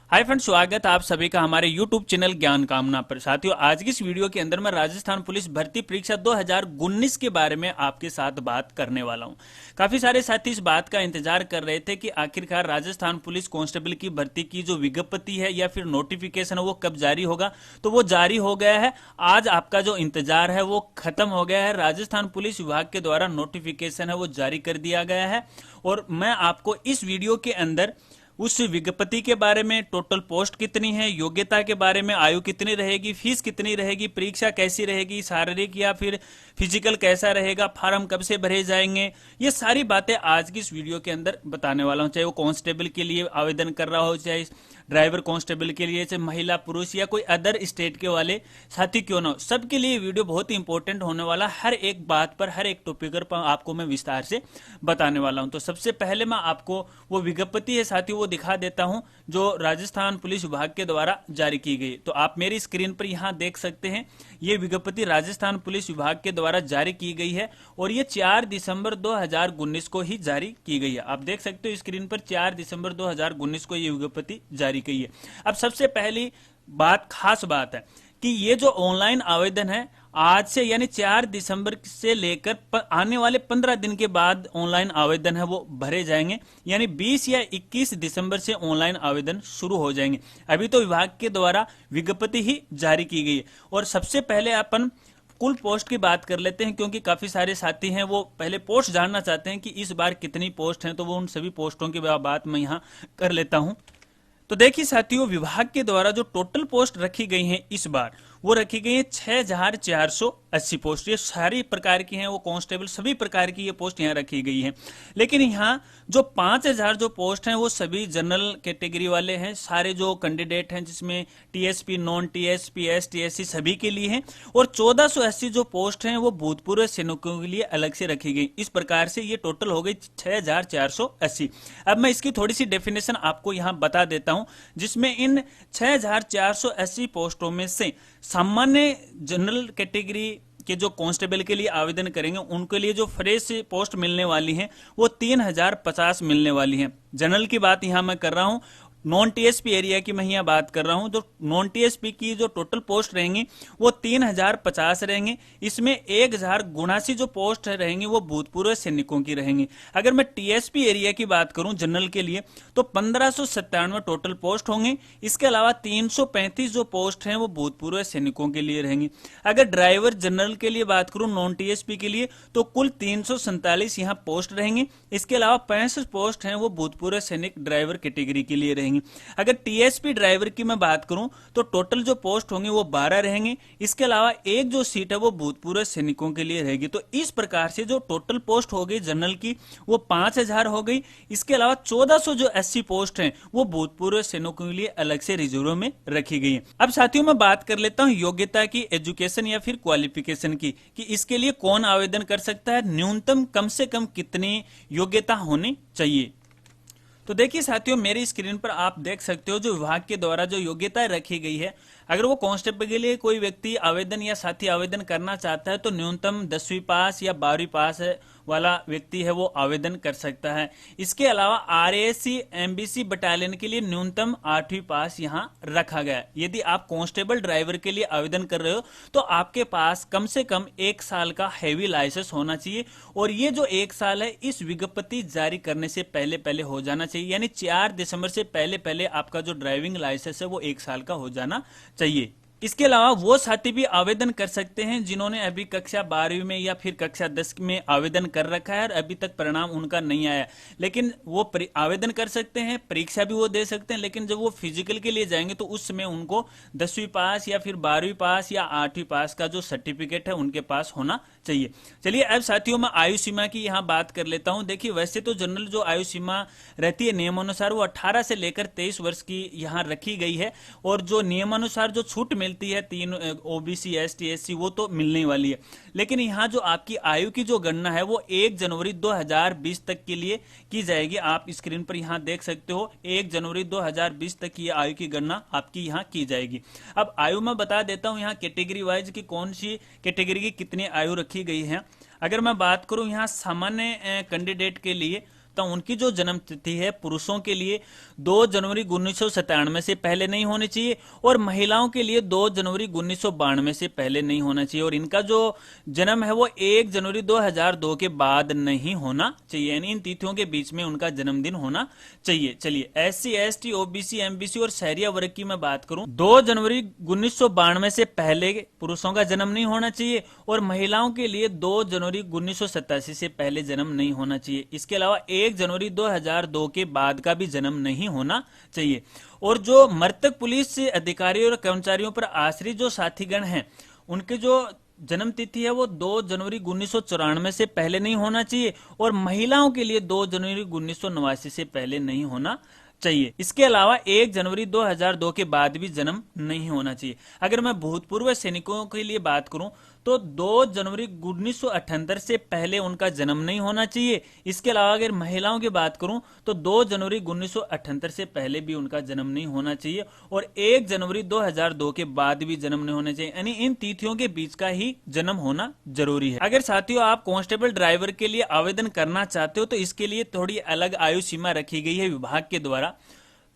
Hi friends, स्वागत है आप सभी का हमारे YouTube चैनल ज्ञान कामना पर। साथियों, आज की इस वीडियो के अंदर मैं राजस्थान पुलिस भर्ती परीक्षा 2019 के बारे में आपके साथ बात करने वाला हूं। काफी सारे साथी इस बात का इंतजार कर रहे थे कि आखिरकार राजस्थान पुलिस कांस्टेबल की भर्ती की जो विज्ञप्ति है या फिर नोटिफिकेशन है वो कब जारी होगा। तो वो जारी हो गया है। आज आपका जो इंतजार है वो खत्म हो गया है। राजस्थान पुलिस विभाग के द्वारा नोटिफिकेशन है वो जारी कर दिया गया है और मैं आपको इस वीडियो के अंदर उस विज्ञप्ति के बारे में, टोटल पोस्ट कितनी है, योग्यता के बारे में, आयु कितनी रहेगी, फीस कितनी रहेगी, परीक्षा कैसी रहेगी, शारीरिक या फिर फिजिकल कैसा रहेगा, फार्म कब से भरे जाएंगे, ये सारी बातें आज की इस वीडियो के अंदर बताने वाला हूं। चाहे वो कांस्टेबल के लिए आवेदन कर रहा हो, चाहे ड्राइवर कांस्टेबल के लिए, चाहे महिला पुरुष या कोई अदर स्टेट के वाले साथी क्यों ना हो, सबके लिए वीडियो बहुत ही इंपॉर्टेंट होने वाला। हर एक बात पर, हर एक टॉपिक पर आपको मैं विस्तार से बताने वाला हूं। तो सबसे पहले मैं आपको वो विज्ञप्ति है साथियों वो दिखा देता हूं जो राजस्थान पुलिस विभाग के द्वारा जारी की गई। तो आप मेरी स्क्रीन पर यहां देख सकते हैं, ये विज्ञप्ति राजस्थान पुलिस विभाग के द्वारा जारी की गई है और ये 4 दिसंबर 2019 को ही जारी की गई है। आप देख सकते हो स्क्रीन पर 4 दिसंबर 2019 को ये विज्ञप्ति जारी की है। अब सबसे पहली बात, खास बात है कि ये जो ऑनलाइन आवेदन है आज से यानी 4 दिसंबर से लेकर आने वाले 15 दिन के बाद ऑनलाइन आवेदन है वो भरे जाएंगे, यानी 20 या 21 दिसंबर से ऑनलाइन आवेदन शुरू हो जाएंगे। अभी तो विभाग के द्वारा विज्ञप्ति ही जारी की गई है। और सबसे पहले अपन कुल पोस्ट की बात कर लेते हैं, क्योंकि काफी सारे साथी हैं वो पहले पोस्ट जानना चाहते हैं कि इस बार कितनी पोस्ट हैं, तो वो उन सभी पोस्टों की बात मैं यहाँ कर लेता हूं। तो देखिए साथियों, विभाग के द्वारा जो टोटल पोस्ट रखी गई हैं इस बार वो रखी गई है 6480 पोस्ट। ये सारी प्रकार की हैं, वो कांस्टेबल सभी प्रकार की ये पोस्ट यहाँ रखी गई है। लेकिन यहाँ जो 5000 जो पोस्ट हैं वो सभी जनरल कैटेगरी वाले हैं, सारे जो कैंडिडेट हैं जिसमें टीएसपी, नॉन टीएसपी, एसटीएससी सभी के लिए हैं। और 1480 जो पोस्ट हैं वो भूतपूर्व सैनिकों के लिए अलग से रखी गई। इस प्रकार से ये टोटल हो गई 6480। अब मैं इसकी थोड़ी सी डेफिनेशन आपको यहाँ बता देता हूँ, जिसमें इन 6480 पोस्टों में से सामान्य जनरल कैटेगरी के जो कांस्टेबल के लिए आवेदन करेंगे उनके लिए जो फ्रेश पोस्ट मिलने वाली हैं वो 3050 मिलने वाली हैं। जनरल की बात यहां मैं कर रहा हूं। नॉन टीएसपी एरिया की मैं यहाँ बात कर रहा हूं। तो नॉन टीएसपी की जो टोटल पोस्ट रहेंगी वो 3050 रहेंगे। इसमें 1079 जो पोस्ट रहेंगी वो भूतपूर्व सैनिकों की रहेंगी। अगर मैं टीएसपी एरिया की बात करूं जनरल के लिए तो 1597 टोटल पोस्ट होंगे। इसके अलावा 335 जो पोस्ट हैं वो भूतपूर्व सैनिकों के लिए रहेंगी। अगर ड्राइवर जनरल के लिए बात करूं नॉन टीएसपी के लिए तो कुल 347 यहाँ पोस्ट रहेंगे। इसके अलावा 65 पोस्ट हैं वो भूतपूर्व सैनिक ड्राइवर कैटेगरी के लिए रहेंगे। अगर टीएसपी ड्राइवर की मैं बात करूं तो टोटल जो पोस्ट होंगे वो 12 रहेंगे। इसके अलावा एक जो सीट है वो भूतपूर्व सैनिकों के लिए रहेगी। तो इस प्रकार से जो टोटल पोस्ट हो गई जनरल की वो 5000 हो गई। इसके अलावा 1400 जो एससी पोस्ट हैं वो भूतपूर्व सैनिकों के लिए अलग से रिजर्व में रखी गई है। अब साथियों मैं बात कर लेता हूं योग्यता की, एजुकेशन या फिर क्वालिफिकेशन की, कि इसके लिए कौन आवेदन कर सकता है, न्यूनतम कम से कम कितनी योग्यता होनी चाहिए। तो देखिए साथियों, मेरी स्क्रीन पर आप देख सकते हो जो विभाग के द्वारा जो योग्यता रखी गई है। अगर वो कांस्टेबल के लिए कोई व्यक्ति आवेदन या साथी आवेदन करना चाहता है तो न्यूनतम 10वीं पास या 12वीं पास वाला व्यक्ति है वो आवेदन कर सकता है। इसके अलावा आरएसी एमबीसी बटालियन के लिए न्यूनतम 8वीं पास यहाँ रखा गया है। यदि आप कांस्टेबल ड्राइवर के लिए आवेदन कर रहे हो तो आपके पास कम से कम 1 साल का हैवी लाइसेंस होना चाहिए। और ये जो 1 साल है इस विज्ञप्ति जारी करने से पहले पहले हो जाना चाहिए, यानी 4 दिसंबर से पहले पहले आपका जो ड्राइविंग लाइसेंस है वो 1 साल का हो जाना चाहिए। इसके अलावा वो साथी भी आवेदन कर सकते हैं जिन्होंने अभी कक्षा 12वीं में या फिर कक्षा 10 में आवेदन कर रखा है और अभी तक परिणाम उनका नहीं आया, लेकिन वो आवेदन कर सकते हैं, परीक्षा भी वो दे सकते हैं। लेकिन जब वो फिजिकल के लिए जाएंगे तो उस समय उनको 10वीं पास या फिर 12वीं पास या 8वीं पास का जो सर्टिफिकेट है उनके पास होना चाहिए। चलिए अब साथियों मैं आयु सीमा की यहाँ बात कर लेता हूँ। देखिए वैसे तो जनरल जो आयु सीमा रहती है नियमानुसार वो 18 से लेकर 23 वर्ष की यहाँ रखी गई है। और जो नियमानुसार जो छूट मिलती है 3 ओबीसी, एसटी, एससी वो तो मिलने वाली है। लेकिन यहाँ जो आपकी आयु की जो गणना है वो 1 जनवरी 2020 तक के लिए की जाएगी। आप स्क्रीन पर यहाँ देख सकते हो 1 जनवरी 2020 तक की आयु की गणना आपकी यहाँ की जाएगी। अब आयु मैं बता देता हूँ यहाँ कैटेगरी वाइज की कौन सी कैटेगरी की कितनी आयु रखी गई है। अगर मैं बात करूं यहाँ सामान्य कैंडिडेट के लिए देखता हूं, उनकी जो जन्म तिथि है पुरुषों के लिए 2 जनवरी 1997 से पहले नहीं होनी चाहिए और महिलाओं के लिए 2 जनवरी 1992 से पहले नहीं होना चाहिए, और इनका जो जन्म है वो 1 जनवरी 2002 के बाद नहीं होना चाहिए, यानी इन तिथियों के बीच में उनका जन्मदिन होना चाहिए। चलिए SC ST OBC MBC और शहरिया वर्ग की मैं बात करूं, 2 जनवरी 1992 से पहले पुरुषों का जन्म नहीं होना चाहिए और महिलाओं के लिए 2 जनवरी 1987 से पहले जन्म नहीं होना चाहिए। इसके अलावा 1 जनवरी 2002 के बाद का भी जन्म नहीं होना चाहिए। और जो मृतक पुलिस अधिकारी और कर्मचारियों पर आश्रित जो साथीगण हैं, उनके जो जन्म तिथि है वो 2 जनवरी 1994 से पहले नहीं होना चाहिए और महिलाओं के लिए 2 जनवरी 1989 से पहले नहीं होना चाहिए। इसके अलावा 1 जनवरी 2002 के बाद भी जन्म नहीं होना चाहिए। अगर मैं भूतपूर्व सैनिकों के लिए बात करूं तो 2 जनवरी 1978 से पहले उनका जन्म नहीं होना चाहिए। इसके अलावा अगर महिलाओं की बात करूं तो 2 जनवरी 1978 से पहले भी उनका जन्म नहीं होना चाहिए और 1 जनवरी 2002 के बाद भी जन्म नहीं होना चाहिए, यानी इन तिथियों के बीच का ही जन्म होना जरूरी है। अगर साथियों आप कांस्टेबल ड्राइवर के लिए आवेदन करना चाहते हो तो इसके लिए थोड़ी अलग आयु सीमा रखी गई है विभाग के द्वारा।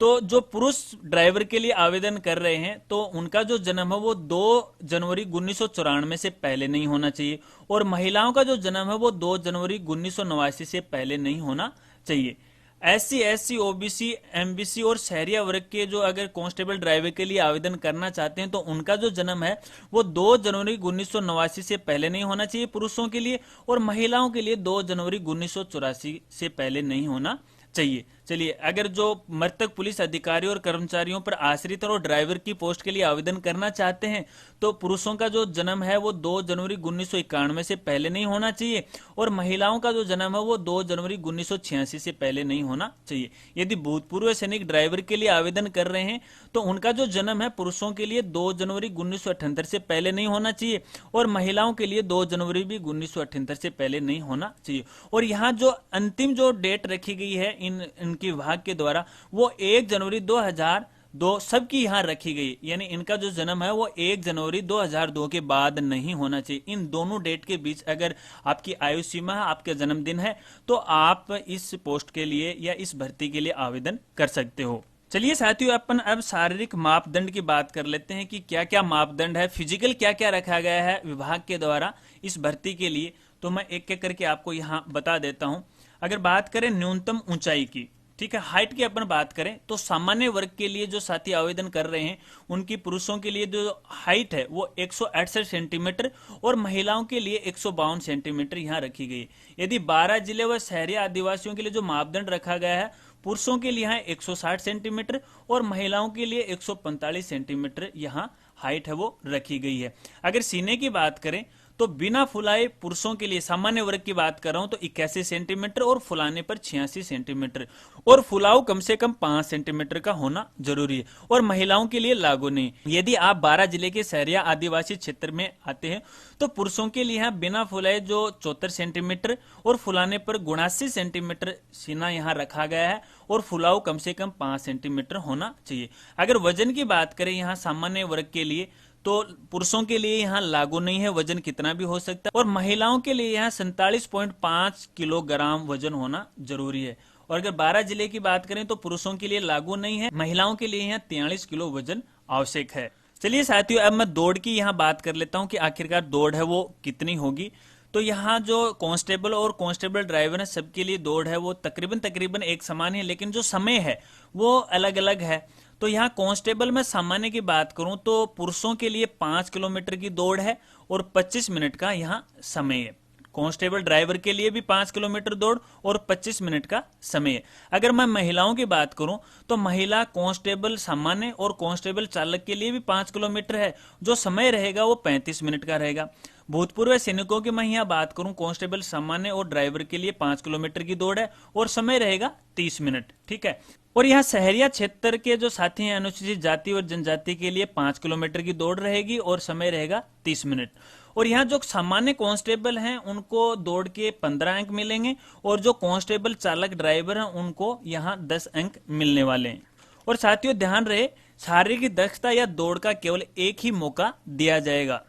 तो जो पुरुष ड्राइवर के लिए आवेदन कर रहे हैं तो उनका जो जन्म है वो 2 जनवरी 1994 से पहले नहीं होना चाहिए और महिलाओं का जो जन्म है वो 2 जनवरी 1989 से पहले नहीं होना चाहिए। SC SC OBC MBC और शहरिया वर्ग के जो अगर कांस्टेबल ड्राइवर के लिए आवेदन करना चाहते हैं तो उनका जो जन्म है वो 2 जनवरी 1989 से पहले नहीं होना चाहिए पुरुषों के लिए और महिलाओं के लिए 2 जनवरी 1984 से पहले नहीं होना चाहिए। चलिए, अगर जो मृतक पुलिस अधिकारी और कर्मचारियों पर आश्रित और ड्राइवर की पोस्ट के लिए आवेदन करना चाहते हैं तो पुरुषों का जो जन्म है वो 2 जनवरी 1991 से पहले नहीं होना चाहिए और महिलाओं का जो जन्म है वो 2 जनवरी 1986 से पहले नहीं होना चाहिए। यदि भूतपूर्व सैनिक ड्राइवर के लिए आवेदन कर रहे हैं तो उनका जो जन्म है पुरुषों के लिए 2 जनवरी 1978 से पहले नहीं होना चाहिए और महिलाओं के लिए 2 जनवरी भी 1978 से पहले नहीं होना चाहिए। और यहाँ जो अंतिम जो डेट रखी गई है इनके विभाग के द्वारा वो 1 जनवरी 2002 सबकी यहाँ रखी गई, यानी इनका जो जन्म है वो 1 जनवरी 2002 के बाद नहीं होना चाहिए। इन दोनों डेट के बीच अगर आपकी आयु सीमा है, आपका जन्मदिन है, तो आप इस पोस्ट के लिए या इस भर्ती के लिए आवेदन कर सकते हो। चलिए साथियों, अपन अब शारीरिक मापदंड की बात कर लेते हैं कि क्या क्या मापदंड है, फिजिकल क्या क्या रखा गया है विभाग के द्वारा इस भर्ती के लिए। तो मैं एक एक करके आपको यहाँ बता देता हूँ। अगर बात करें न्यूनतम ऊंचाई की, ठीक है, हाइट की अपन बात करें तो सामान्य वर्ग के लिए जो साथी आवेदन कर रहे हैं उनकी पुरुषों के लिए जो हाइट है वो 168 सेंटीमीटर और महिलाओं के लिए 152 सेंटीमीटर यहाँ रखी गई। यदि 12 जिले व शहरी आदिवासियों के लिए जो मापदंड रखा गया है, पुरुषों के लिए यहाँ 160 सेंटीमीटर और महिलाओं के लिए 145 सेंटीमीटर यहाँ हाइट है वो रखी गई है। अगर सीने की बात करें तो बिना फुलाए पुरुषों के लिए, सामान्य वर्ग की बात कर रहा हूं, तो 81 सेंटीमीटर और फुलाने पर 86 सेंटीमीटर और फुलाव कम से कम 5 सेंटीमीटर का होना जरूरी है और महिलाओं के लिए लागू नहीं। यदि आप 12 जिले के शहरिया आदिवासी क्षेत्र में आते हैं तो पुरुषों के लिए यहाँ बिना फुलाए जो 74 सेंटीमीटर और फुलाने पर 79 सेंटीमीटर सीना यहाँ रखा गया है और फुलाव कम से कम 5 सेंटीमीटर होना चाहिए। अगर वजन की बात करें यहाँ सामान्य वर्ग के लिए तो पुरुषों के लिए यहाँ लागू नहीं है, वजन कितना भी हो सकता है और महिलाओं के लिए यहाँ 47.5 किलोग्राम वजन होना जरूरी है। और अगर 12 जिले की बात करें तो पुरुषों के लिए लागू नहीं है, महिलाओं के लिए यहाँ 43 किलो वजन आवश्यक है। चलिए साथियों, अब मैं दौड़ की यहाँ बात कर लेता हूँ कि आखिरकार दौड़ है वो कितनी होगी। तो यहाँ जो कांस्टेबल और कांस्टेबल ड्राइवर है सबके लिए दौड़ है वो तकरीबन एक समान है, लेकिन जो समय है वो अलग अलग है। तो यहाँ कांस्टेबल में सामान्य की बात करूं तो पुरुषों के लिए 5 किलोमीटर की दौड़ है और 25 मिनट का यहाँ समय है। कांस्टेबल ड्राइवर के लिए भी 5 किलोमीटर दौड़ और 25 मिनट का समय है। अगर मैं महिलाओं की बात करूं तो महिला कांस्टेबल सामान्य और कांस्टेबल चालक के लिए भी 5 किलोमीटर है, जो समय रहेगा वो 35 मिनट का रहेगा। भूतपूर्व सैनिकों की मैं यहाँ बात करूं, कांस्टेबल सामान्य और ड्राइवर के लिए 5 किलोमीटर की दौड़ है और समय रहेगा 30 मिनट, ठीक है। और यहाँ शहरिया क्षेत्र के जो साथी हैं अनुसूचित जाति और जनजाति के लिए 5 किलोमीटर की दौड़ रहेगी और समय रहेगा 30 मिनट। और यहाँ जो सामान्य कांस्टेबल हैं उनको दौड़ के 15 अंक मिलेंगे और जो कांस्टेबल चालक ड्राइवर हैं उनको यहाँ 10 अंक मिलने वाले हैं। और साथियों ध्यान रहे, शारीरिक दक्षता या दौड़ का केवल एक ही मौका दिया जाएगा।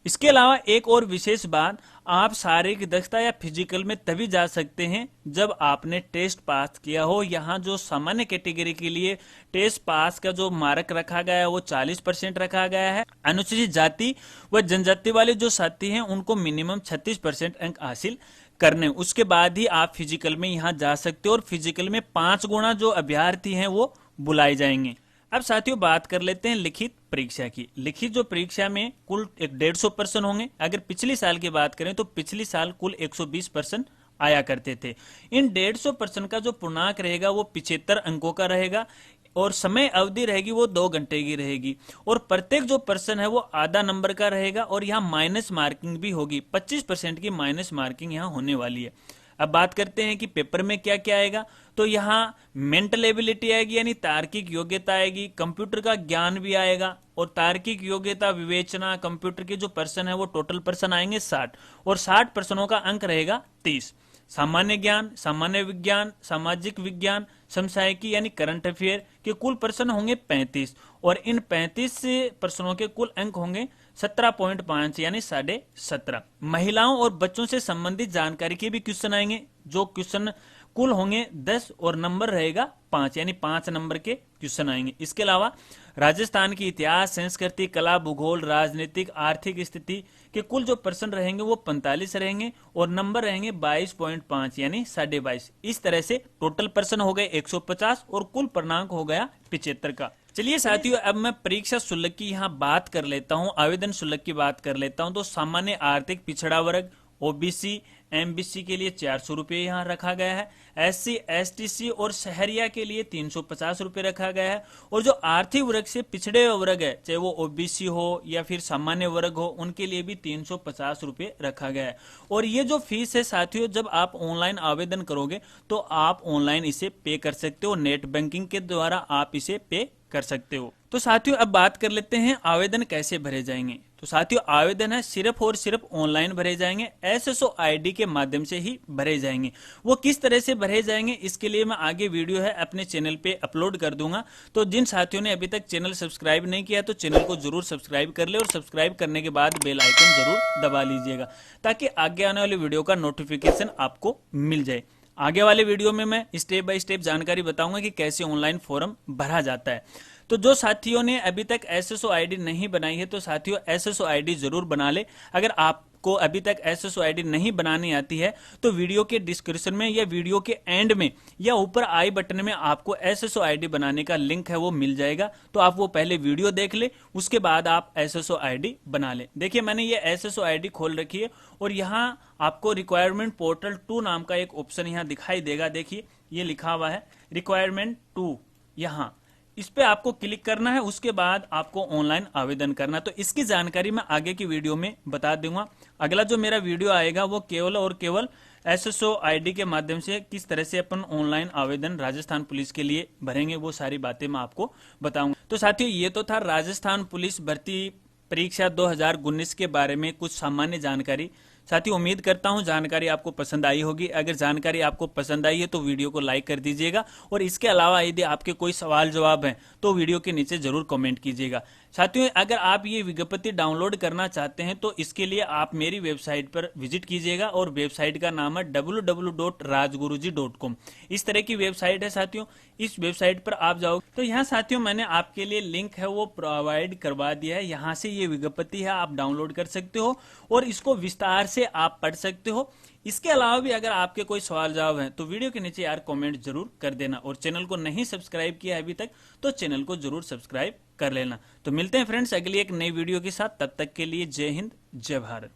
इसके अलावा एक और विशेष बात, आप शारीरिक दक्षता या फिजिकल में तभी जा सकते हैं जब आपने टेस्ट पास किया हो। यहाँ जो सामान्य कैटेगरी के लिए टेस्ट पास का जो मार्क रखा गया है वो 40% रखा गया है। अनुसूचित जाति व जनजाति वाले जो साथी हैं उनको मिनिमम 36% अंक हासिल करने, उसके बाद ही आप फिजिकल में यहाँ जा सकते हो और फिजिकल में 5 गुना जो अभ्यर्थी हैं वो बुलाए जाएंगे। अब साथियों बात कर लेते हैं लिखित परीक्षा की। लिखित जो परीक्षा में कुल 150 प्रश्न होंगे। अगर पिछली साल की बात करें तो पिछली साल कुल 120 प्रश्न आया करते थे। इन 150 प्रश्न का जो पूर्णांक रहेगा वो 75 अंकों का रहेगा और समय अवधि रहेगी वो 2 घंटे की रहेगी और प्रत्येक जो प्रश्न है वो आधा नंबर का रहेगा और यहाँ माइनस मार्किंग भी होगी। 25% की माइनस मार्किंग यहाँ होने वाली है। अब बात करते हैं कि पेपर में क्या क्या आएगा। तो यहाँ मेंटल एबिलिटी आएगी यानी तार्किक योग्यता आएगी, कंप्यूटर का ज्ञान भी आएगा और तार्किक योग्यता, विवेचना, कंप्यूटर के जो प्रश्न है वो टोटल प्रश्न आएंगे 60 और 60 प्रश्नों का अंक रहेगा 30। सामान्य ज्ञान, सामान्य विज्ञान, सामाजिक विज्ञान, समसामयिकी यानी करंट अफेयर के कुल प्रश्न होंगे 35 और इन 35 प्रश्नों के कुल अंक होंगे 17.5 यानी 17.5। महिलाओं और बच्चों से संबंधित जानकारी के भी क्वेश्चन आएंगे। जो क्वेश्चन कुल होंगे 10 और नंबर रहेगा 5 यानी 5 नंबर के क्वेश्चन आएंगे। इसके अलावा राजस्थान की इतिहास, संस्कृति, कला, भूगोल, राजनीतिक, आर्थिक स्थिति के कुल जो प्रश्न रहेंगे वो 45 रहेंगे और नंबर रहेंगे 22.5 यानी 22.5। इस तरह से टोटल प्रश्न हो गए 150 और कुल पूर्णांक हो गया 75 का। चलिए साथियों, अब मैं परीक्षा शुल्क की यहाँ बात कर लेता हूँ, आवेदन शुल्क की बात कर लेता हूँ। तो सामान्य आर्थिक पिछड़ा वर्ग, ओबीसी, एमबीसी के लिए 400 रुपये यहाँ रखा गया है। एससी, एसटीसी और शहरिया के लिए 350 रुपये रखा गया है और जो आर्थिक वर्ग से पिछड़े वर्ग है, चाहे वो ओबीसी हो या फिर सामान्य वर्ग हो, उनके लिए भी 350 रुपये रखा गया है। और ये जो फीस है साथियों, जब आप ऑनलाइन आवेदन करोगे तो आप ऑनलाइन इसे पे कर सकते हो, नेट बैंकिंग के द्वारा आप इसे पे कर सकते हो। तो साथियों अब बात कर लेते हैं आवेदन कैसे भरे जाएंगे। तो साथियों आवेदन है सिर्फ और सिर्फ ऑनलाइन भरे जाएंगे, एसएसओ आईडी के माध्यम से ही भरे जाएंगे। वो किस तरह से भरे जाएंगे इसके लिए मैं आगे वीडियो है अपने चैनल पे अपलोड कर दूंगा। तो जिन साथियों ने अभी तक चैनल सब्सक्राइब नहीं किया तो चैनल को जरूर सब्सक्राइब कर ले और सब्सक्राइब करने के बाद बेल आइकन जरूर दबा लीजिएगा ताकि आगे आने वाली वीडियो का नोटिफिकेशन आपको मिल जाए। आगे वाले वीडियो में मैं स्टेप बाय स्टेप जानकारी बताऊंगा कि कैसे ऑनलाइन फॉर्म भरा जाता है। तो जो साथियों ने अभी तक एसएसओ आईडी नहीं बनाई है तो साथियों एसएसओ आईडी जरूर बना ले। अगर आपको अभी तक एसएसओ आईडी नहीं बनानी आती है तो वीडियो के डिस्क्रिप्शन में या वीडियो के एंड में या ऊपर आई बटन में आपको एसएसओ आईडी बनाने का लिंक है वो मिल जाएगा। तो आप वो पहले वीडियो देख ले, उसके बाद आप एसएसओ आईडी बना ले। देखिए मैंने ये एसएसओ आईडी खोल रखी है और यहाँ आपको रिक्वायरमेंट पोर्टल 2 नाम का एक ऑप्शन यहाँ दिखाई देगा। देखिए ये लिखा हुआ है रिक्वायरमेंट 2, यहाँ इस पे आपको क्लिक करना है, उसके बाद आपको ऑनलाइन आवेदन करना। तो इसकी जानकारी मैं आगे की वीडियो में बता दूंगा। अगला जो मेरा वीडियो आएगा वो केवल और केवल एसएसओ आईडी के माध्यम से किस तरह से अपन ऑनलाइन आवेदन राजस्थान पुलिस के लिए भरेंगे वो सारी बातें मैं आपको बताऊंगा। तो साथियों ये तो था राजस्थान पुलिस भर्ती परीक्षा 2019 के बारे में कुछ सामान्य जानकारी। साथियों उम्मीद करता हूं जानकारी आपको पसंद आई होगी। अगर जानकारी आपको पसंद आई है तो वीडियो को लाइक कर दीजिएगा और इसके अलावा यदि आपके कोई सवाल जवाब हैं तो वीडियो के नीचे जरूर कमेंट कीजिएगा। साथियों अगर आप ये विज्ञप्ति डाउनलोड करना चाहते हैं तो इसके लिए आप मेरी वेबसाइट पर विजिट कीजिएगा और वेबसाइट का नाम है www.rajguruji.com। इस तरह की वेबसाइट है साथियों। इस वेबसाइट पर आप जाओ तो यहाँ साथियों मैंने आपके लिए लिंक है वो प्रोवाइड करवा दिया है। यहाँ से ये विज्ञप्ति है आप डाउनलोड कर सकते हो और इसको विस्तार से आप पढ़ सकते हो। इसके अलावा भी अगर आपके कोई सवाल जवाब हैं तो वीडियो के नीचे यार कमेंट जरूर कर देना और चैनल को नहीं सब्सक्राइब किया अभी तक तो चैनल को जरूर सब्सक्राइब कर लेना। तो मिलते हैं फ्रेंड्स अगली एक नई वीडियो के साथ, तब तक के लिए जय हिंद जय भारत।